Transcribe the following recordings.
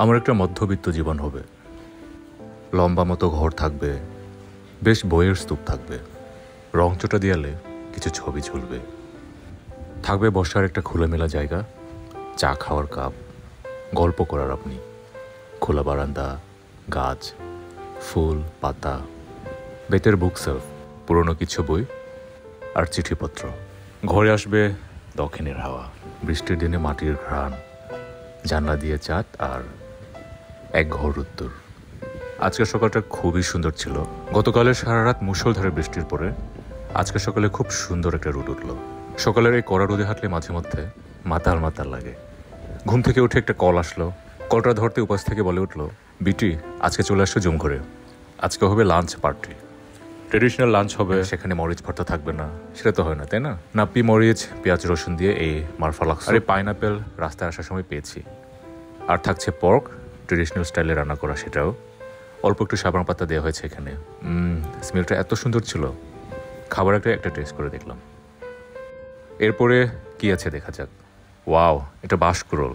আমার একটা মধ্যবিত্ত জীবন হবে। লম্বা মতো ঘর থাকবে, বেশ বইয়ের স্তূপ থাকবে, রংচটা দেয়ালে কিছু ছবি ঝুলবে, থাকবে বসার একটা খোলামেলা জায়গা, চা খাওয়ার কাপ, গল্প করার আপনি, খোলা বারান্দা, গাছ, ফুল, পাতা, বেতের বুক সেলফ, পুরনো কিছু বই আর চিঠিপত্র। ঘরে আসবে দক্ষিণের হাওয়া, বৃষ্টির দিনে মাটির ঘ্রাণ, জানলা দিয়ে চাঁদ আর এক ঘর উত্তর। আজকের সকালটা খুবই সুন্দর ছিল। গতকালের সারা রাত মুষলধারে বৃষ্টির পরে আজকের সকালে খুব সুন্দর একটা রোদ উঠল। সকালের এই কড়া রোদে হাঁটলে মাঝে মধ্যে মাতাল মাতাল লাগে। ঘুম থেকে উঠে একটা কল আসলো। কলটা ধরতে উপাস থেকে বলে উঠলো, বিটি আজকে চলে আসছো জুম ঘরে, আজকে হবে লাঞ্চ পার্টি। ট্রেডিশনাল লাঞ্চ হবে, সেখানে মরিচ ভর্তা থাকবে না, সেটা তো হয় না, তাই না? নাপ্পি মরিচ পেঁয়াজ রসুন দিয়ে এই মারফা লাগছে। আর পাইনাপেল রাস্তায় আসার সময় পেয়েছি। আর থাকছে পর্ক, ট্রেডিশনাল স্টাইলে রান্না করা, সেটাও অল্প একটু সাবান পাতা দেওয়া হয়েছে এখানে। স্মেলটা এত সুন্দর ছিল, খাবার একটা টেস্ট করে দেখলাম। এরপরে কি আছে দেখা যাক। ওয়াও, এটা বাঁশকুড়োল।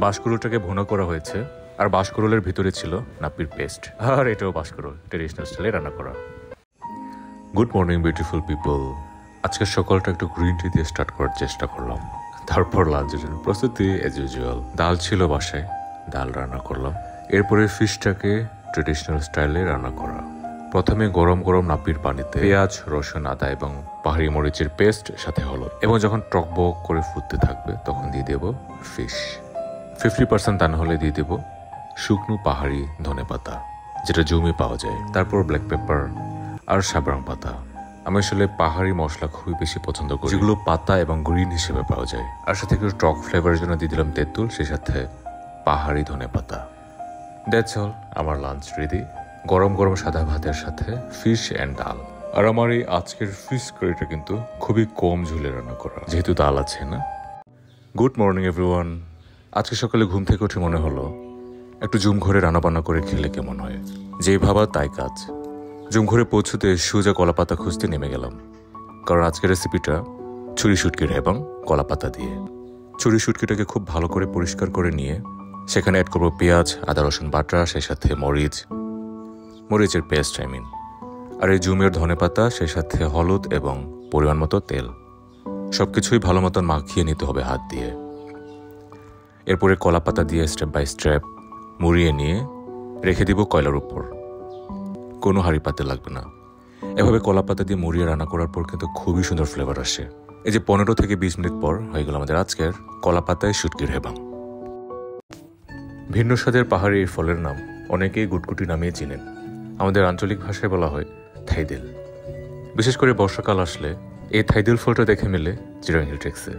বাঁশকুড়োলটাকে ভুনা করা হয়েছে, আর বাঁশকুড়োলের ভিতরে ছিল নাপ্পির পেস্ট। আর এটাও বাঁশকুড়োল, ট্রেডিশনাল স্টাইলে রান্না করা। Good morning beautiful people. আজকের সকালটা একটু গ্রিন টি দিয়ে স্টার্ট করার চেষ্টা করলাম। তারপর লাঞ্চের জন্য প্রস্তুতি অ্যাজ ইউজুয়াল। ডাল ছিল বাসায়, ডাল রান্না করলাম। এরপরে ফিশটাকে ট্রেডিশনাল স্টাইলে রান্না করা। প্রথমে গরম গরম নাপ্পির পানিতে পেঁয়াজ, রসুন, আদা এবং পাহাড়ি মরিচের পেস্ট সাথে হলুদ, এবং যখন টকবক করে ফুটতে থাকবে তখন দিয়ে দেব ফিশ। 50% তা না হলে দিয়ে দেব শুকনো পাহাড়ি ধনেপাতা, যেটা জমে পাওয়া যায়। তারপর ব্ল্যাক পেপার আর সাবরাং পাতা। আমি আসলে পাহাড়ি মশলা খুবই বেশি পছন্দ করি, যেগুলো পাতা এবং গ্রিন হিসেবে পাওয়া যায়। আর সাথে একটু টক ফ্লেভারের জন্য দিয়ে দিলাম তেঁতুল, সেই সাথে পাহাড়ি ধনেপাতা। দ্যাটস অল, আমার লাঞ্চ রেডি। গরম গরম সাদা ভাতের সাথে ফিশ অ্যান্ড ডাল। আর আমার এই আজকের ফিশ কারিটা কিন্তু খুবই কম ঝুলে রান্না করা, যেহেতু ডাল আছে না। Good morning everyone. আজকে সকালে ঘুম থেকে উঠে মনে হলো একটু জুম ঘরে রান্নাবান্না করে খেলে কেমন হয়। যেই ভাবা তাই কাজ। জুম ঘরে পৌঁছতে সোজা কলাপাতা খুঁজতে নেমে গেলাম, কারণ আজকের রেসিপিটা ছুরি শুটকির এবং কলাপাতা দিয়ে। ছুরি শুটকিটাকে খুব ভালো করে পরিষ্কার করে নিয়ে সেখানে অ্যাড করবো পেঁয়াজ, আদা রসুন বাটা, সেই সাথে মরিচের পেস্ট আর এই জুমের ধনেপাতা, সেই সাথে হলুদ এবং পরিমাণ মতো তেল। সবকিছুই ভালো মতন মাখিয়ে নিতে হবে হাত দিয়ে। এরপরে কলাপাতা দিয়ে স্টেপ বাই স্টেপ মুড়িয়ে নিয়ে রেখে দিব কয়লার উপর। কোনো হাঁড়ি পাতে লাগবে না। এভাবে কলাপাতা দিয়ে মুড়িয়ে রান্না করার পর কিন্তু খুবই সুন্দর ফ্লেভার আসে। এই যে 15 থেকে 20 মিনিট পর হয়ে গেল আমাদের আজকের কলাপাতায় শুটকির হেবাং। ভিন্ন স্বাদের পাহাড়ি এই ফলের নাম অনেকেই গুটগুটি নামিয়ে চিনেন। আমাদের আঞ্চলিক ভাষায় বলা হয় থাইদিল। বিশেষ করে বর্ষাকাল আসলে এই থাইদিল ফলটা দেখে মেলে চিরাং হিল ট্রেক্সে।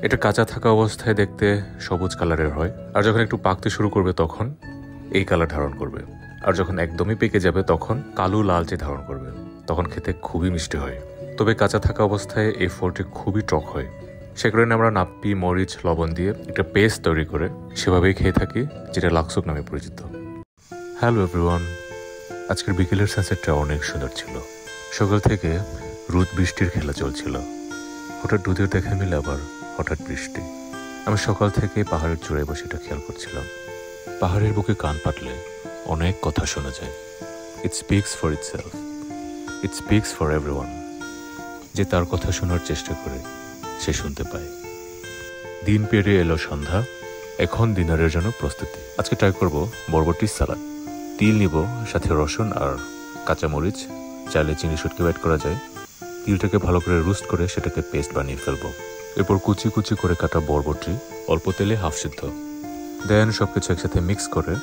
এটা কাঁচা থাকা অবস্থায় দেখতে সবুজ কালারের হয়, আর যখন একটু পাকতে শুরু করবে তখন এই কালার ধারণ করবে, আর যখন একদমই পেকে যাবে তখন কালো লালচে ধারণ করবে। তখন খেতে খুবই মিষ্টি হয়। তবে কাঁচা থাকা অবস্থায় এই ফলটি খুবই টক হয়। সে কারণে আমরা নাপ্পি, মরিচ, লবণ দিয়ে একটা পেস্ট তৈরি করে সেভাবেই খেয়ে থাকি, যেটা লাক্সুক নামে পরিচিত। Hello everyone. আজকের বিকেলের সানসেটটা অনেক সুন্দর ছিল। সকাল থেকে রোদ বৃষ্টির খেলা চলছিল। হঠাৎ রোদের দেখা মিলে আবার হঠাৎ বৃষ্টি। আমি সকাল থেকে পাহাড়ের চূড়ায় বসে এটা খেয়াল করছিলাম। পাহাড়ের বুকে কান পাতলে অনেক কথা শোনা যায়। It speaks for itself, it speaks for everyone. যে তার কথা শোনার চেষ্টা করে সে শুনতে পায়। দিন পেরিয়ে এলো সন্ধ্যা, এখন ডিনারের জন্য প্রস্তুতি। আজকে ট্রাই করব বরবটির সালাদ। তিল নিব, সাথে রসুন আর কাঁচামরিচ, চাইলে চিনি শুটকি অ্যাড করা যায়। তিলটাকে ভালো করে রোস্ট করে সেটাকে পেস্ট বানিয়ে ফেলবো। এরপর কুচি কুচি করে কাটা বরবটি অল্প তেলে হাফ সিদ্ধ দেন সবকিছু একসাথে মিক্স করে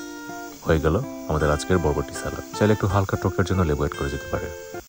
হয়ে গেল আমাদের আজকের বরবটি সালাদ। চাইলে একটু হালকা টকের জন্য লেবু অ্যাড করে যেতে পারে।